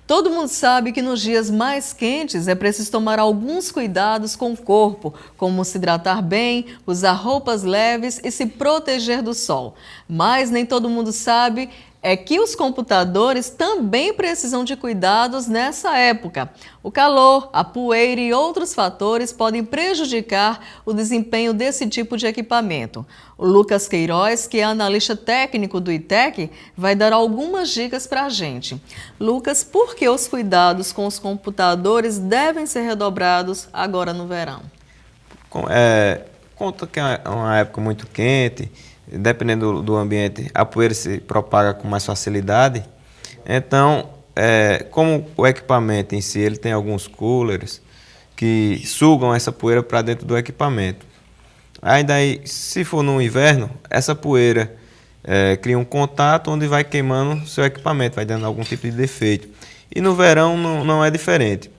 Todo mundo sabe que nos dias mais quentes é preciso tomar alguns cuidados com o corpo, como se hidratar bem, usar roupas leves e se proteger do sol. Mas nem todo mundo sabe que os computadores também precisam de cuidados nessa época. O calor, a poeira e outros fatores podem prejudicar o desempenho desse tipo de equipamento. O Lucas Queiroz, que é analista técnico do ITEC, vai dar algumas dicas para a gente. Lucas, por que os cuidados com os computadores devem ser redobrados agora no verão? Conta que é uma época muito quente, dependendo do ambiente, a poeira se propaga com mais facilidade. Então, como o equipamento em si, ele tem alguns coolers que sugam essa poeira para dentro do equipamento. Aí daí, se for no inverno, essa poeira cria um contato onde vai queimando seu equipamento, vai dando algum tipo de defeito. E no verão não é diferente.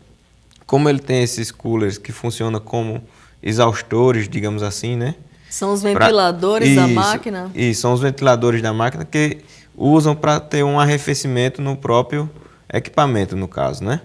Como ele tem esses coolers que funcionam como exaustores, digamos assim, né? São os ventiladores da máquina? Isso, são os ventiladores da máquina que usam para ter um arrefecimento no próprio equipamento, no caso, né?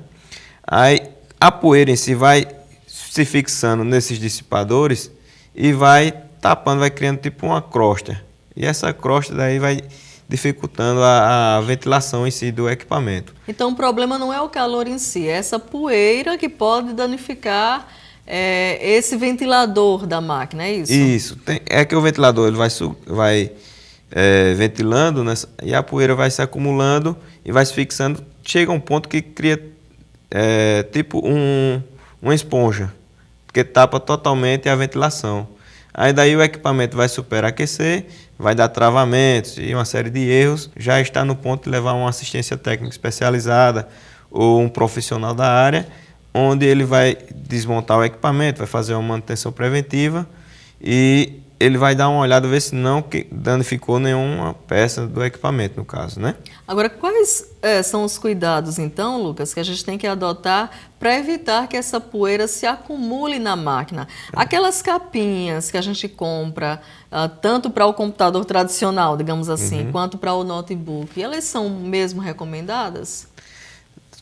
Aí a poeira em si vai se fixando nesses dissipadores e vai tapando, vai criando tipo uma crosta. E essa crosta daí vai dificultando a ventilação em si do equipamento. Então o problema não é o calor em si, é essa poeira que pode danificar esse ventilador da máquina, é isso? Isso. É que o ventilador ele vai ventilando, né, e a poeira vai se acumulando e vai se fixando. Chega um ponto que cria tipo uma esponja, que tapa totalmente a ventilação. Aí daí o equipamento vai superaquecer, vai dar travamentos e uma série de erros. Já está no ponto de levar uma assistência técnica especializada ou um profissional da área, onde ele vai desmontar o equipamento, vai fazer uma manutenção preventiva e ele vai dar uma olhada, ver se não danificou nenhuma peça do equipamento, no caso, né? Agora, quais são os cuidados, então, Lucas, que a gente tem que adotar para evitar que essa poeira se acumule na máquina? Aquelas capinhas que a gente compra, tanto para o computador tradicional, digamos assim, quanto para o notebook, elas são mesmo recomendadas?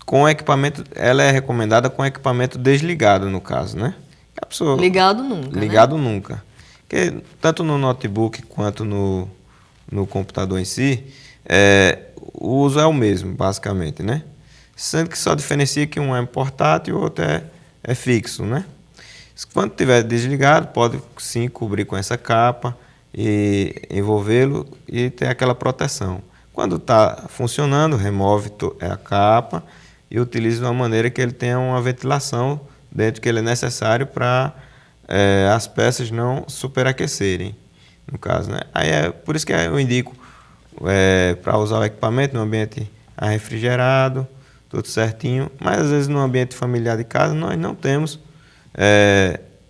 Com o equipamento, ela é recomendada com o equipamento desligado, no caso, né? A pessoa, ligado nunca, ligado né? nunca. Porque tanto no notebook quanto no computador em si, o uso é o mesmo, basicamente, né? Sendo que só diferencia que um é portátil e o outro é fixo, né? Quando estiver desligado, pode sim cobrir com essa capa e envolvê-lo e ter aquela proteção. Quando está funcionando, remove a capa e utiliza de uma maneira que ele tenha uma ventilação dentro que ele é necessário para as peças não superaquecerem, no caso, né? Aí é por isso que eu indico para usar o equipamento no ambiente refrigerado, tudo certinho, mas às vezes no ambiente familiar de casa nós não temos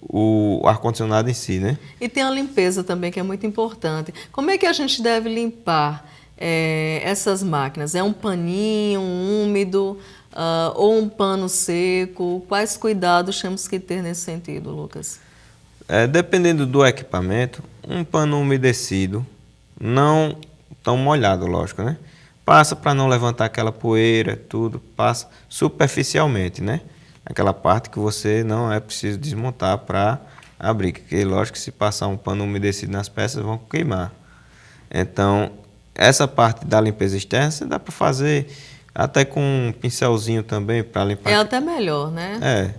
o ar-condicionado em si, né? E tem a limpeza também, que é muito importante. Como é que a gente deve limpar essas máquinas? É um paninho, um úmido, ou um pano seco? Quais cuidados temos que ter nesse sentido, Lucas? Dependendo do equipamento, um pano umedecido, não tão molhado, lógico, né? Passa para não levantar aquela poeira, tudo, passa superficialmente, né? Aquela parte que você não é preciso desmontar para abrir, porque lógico que se passar um pano umedecido nas peças vão queimar. Então, essa parte da limpeza externa você dá para fazer até com um pincelzinho também para limpar. É até melhor, né?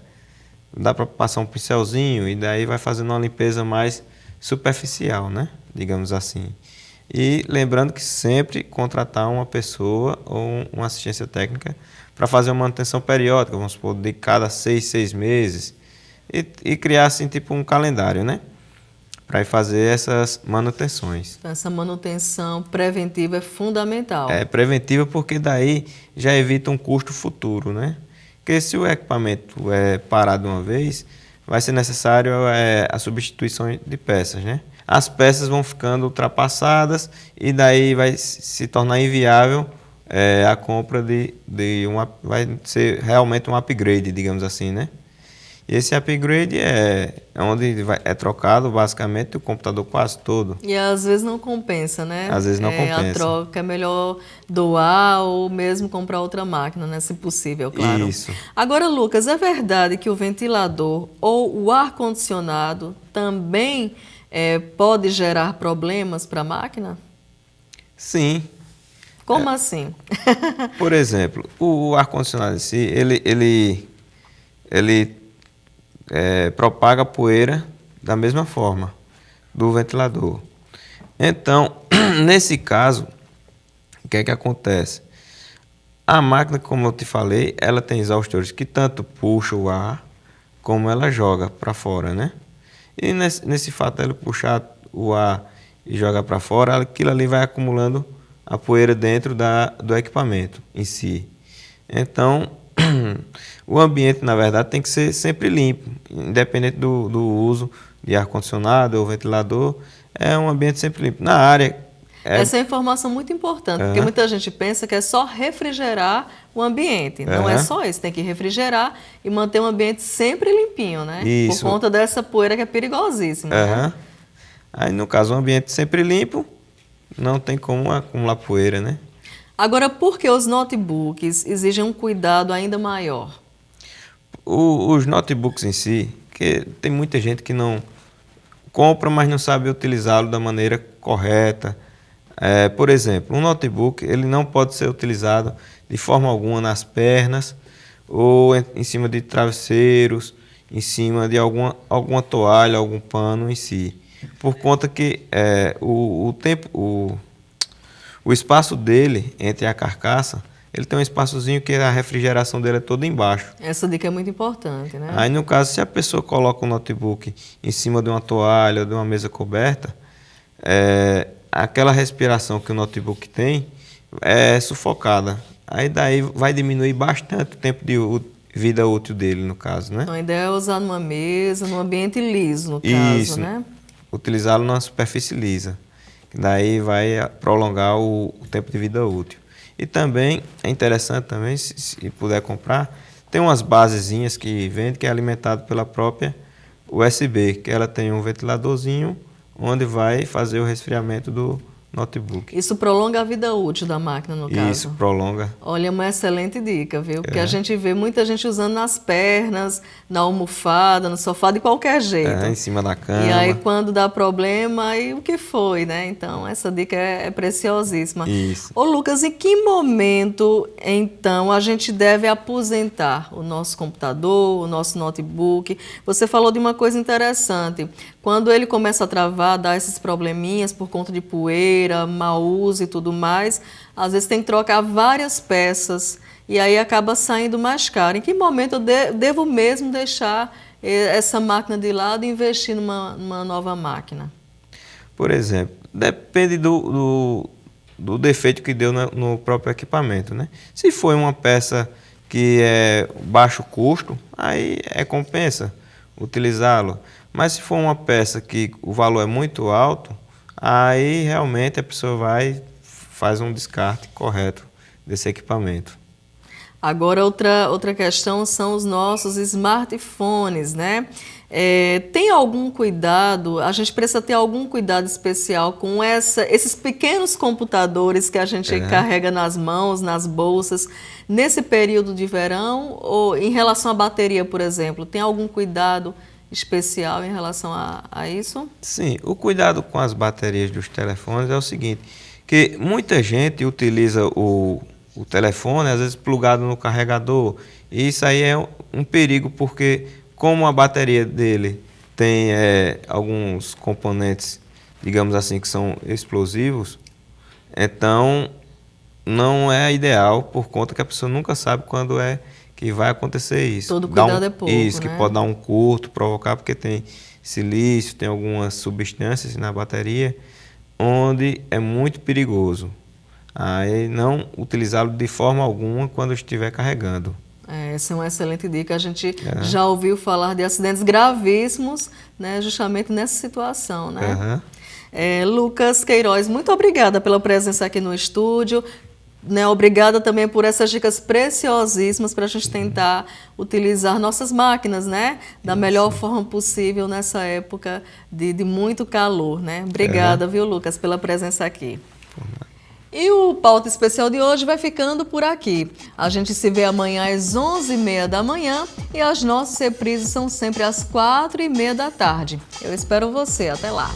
Dá para passar um pincelzinho e daí vai fazendo uma limpeza mais superficial, né? Digamos assim. E lembrando que sempre contratar uma pessoa ou uma assistência técnica para fazer uma manutenção periódica, vamos supor, de cada 6 meses, e criar assim tipo um calendário, né? Para fazer essas manutenções. Essa manutenção preventiva é fundamental. É preventiva porque daí já evita um custo futuro, né? Porque se o equipamento é parado uma vez, vai ser necessário a substituição de peças, né? As peças vão ficando ultrapassadas e daí vai se tornar inviável a compra vai ser realmente um upgrade, digamos assim, né? E esse upgrade é onde é trocado basicamente o computador quase todo. E às vezes não compensa, né? Às vezes não compensa. A troca é melhor doar ou mesmo comprar outra máquina, né? Se possível, claro. Isso. Agora, Lucas, é verdade que o ventilador ou o ar-condicionado também pode gerar problemas para a máquina? Sim. Como assim? Por exemplo, o ar-condicionado em si, ele propaga poeira da mesma forma do ventilador. Então, nesse caso, o que é que acontece? A máquina, como eu te falei, ela tem exaustores que tanto puxam o ar, como ela joga para fora, né? E nesse fato dela puxar o ar e jogar para fora, aquilo ali vai acumulando a poeira dentro do equipamento em si. Então, o ambiente, na verdade, tem que ser sempre limpo, independente do uso de ar-condicionado ou ventilador, é um ambiente sempre limpo. Na área... Essa é uma informação muito importante, porque muita gente pensa que é só refrigerar o ambiente. Não é só isso, tem que refrigerar e manter o ambiente sempre limpinho, né? Isso. Por conta dessa poeira que é perigosíssima. Né? Aí, no caso, o ambiente sempre limpo, não tem como acumular poeira, né? Agora, por que os notebooks exigem um cuidado ainda maior? Os notebooks em si, que tem muita gente que não compra, mas não sabe utilizá-lo da maneira correta. Por exemplo, um notebook ele não pode ser utilizado de forma alguma nas pernas ou em cima de travesseiros, em cima de alguma toalha, algum pano em si. Por conta que o espaço dele entre a carcaça, ele tem um espaçozinho que a refrigeração dele é toda embaixo. Essa dica é muito importante, né? Aí, no caso, se a pessoa coloca o notebook em cima de uma toalha ou de uma mesa coberta, aquela respiração que o notebook tem é sufocada. Aí daí vai diminuir bastante o tempo de vida útil dele, no caso, né? Então, a ideia é usar numa mesa, num ambiente liso, no caso, né? Utilizá-lo numa superfície lisa, que daí vai prolongar o tempo de vida útil. E também é interessante também, se puder comprar, tem umas basezinhas que vende que é alimentado pela própria USB, que ela tem um ventiladorzinho onde vai fazer o resfriamento do notebook. Isso prolonga a vida útil da máquina, no caso? Isso, prolonga. Olha, uma excelente dica, viu? Porque a gente vê muita gente usando nas pernas, na almofada, no sofá, de qualquer jeito. Em cima da cama. E aí, quando dá problema, aí o que foi, né? Então, essa dica é preciosíssima. Isso. Ô, Lucas, em que momento, então, a gente deve aposentar o nosso computador, o nosso notebook? Você falou de uma coisa interessante. Quando ele começa a travar, dar esses probleminhas por conta de poeira, mau uso e tudo mais, às vezes tem que trocar várias peças e aí acaba saindo mais caro. Em que momento eu devo mesmo deixar essa máquina de lado e investir numa nova máquina? Por exemplo, depende do defeito que deu no próprio equipamento, né? Se foi uma peça que é baixo custo, aí compensa utilizá-lo. Mas se for uma peça que o valor é muito alto, aí realmente a pessoa faz um descarte correto desse equipamento. Agora, outra questão são os nossos smartphones, né? Tem algum cuidado, a gente precisa ter algum cuidado especial com esses pequenos computadores que a gente carrega nas mãos, nas bolsas, nesse período de verão, ou em relação à bateria, por exemplo, tem algum cuidado especial em relação a isso? Sim, o cuidado com as baterias dos telefones é o seguinte, que muita gente utiliza o telefone, às vezes plugado no carregador, e isso aí é um perigo, porque como a bateria dele tem alguns componentes, digamos assim, que são explosivos, então não é ideal, por conta que a pessoa nunca sabe quando que vai acontecer isso. Todo cuidado é pouco, isso, né? Que pode dar um curto, provocar, porque tem silício, tem algumas substâncias na bateria, onde é muito perigoso. Aí não utilizá-lo de forma alguma quando estiver carregando. Essa é uma excelente dica. A gente já ouviu falar de acidentes gravíssimos, né, justamente nessa situação, né? Lucas Queiroz, muito obrigada pela presença aqui no estúdio. Né, obrigada também por essas dicas preciosíssimas para a gente tentar utilizar nossas máquinas, né, da melhor forma possível nessa época de muito calor, né? Obrigada, viu, Lucas, pela presença aqui. E o Pauta Especial de hoje vai ficando por aqui. A gente se vê amanhã às 11h30 da manhã e as nossas reprises são sempre às 4h30 da tarde. Eu espero você. Até lá.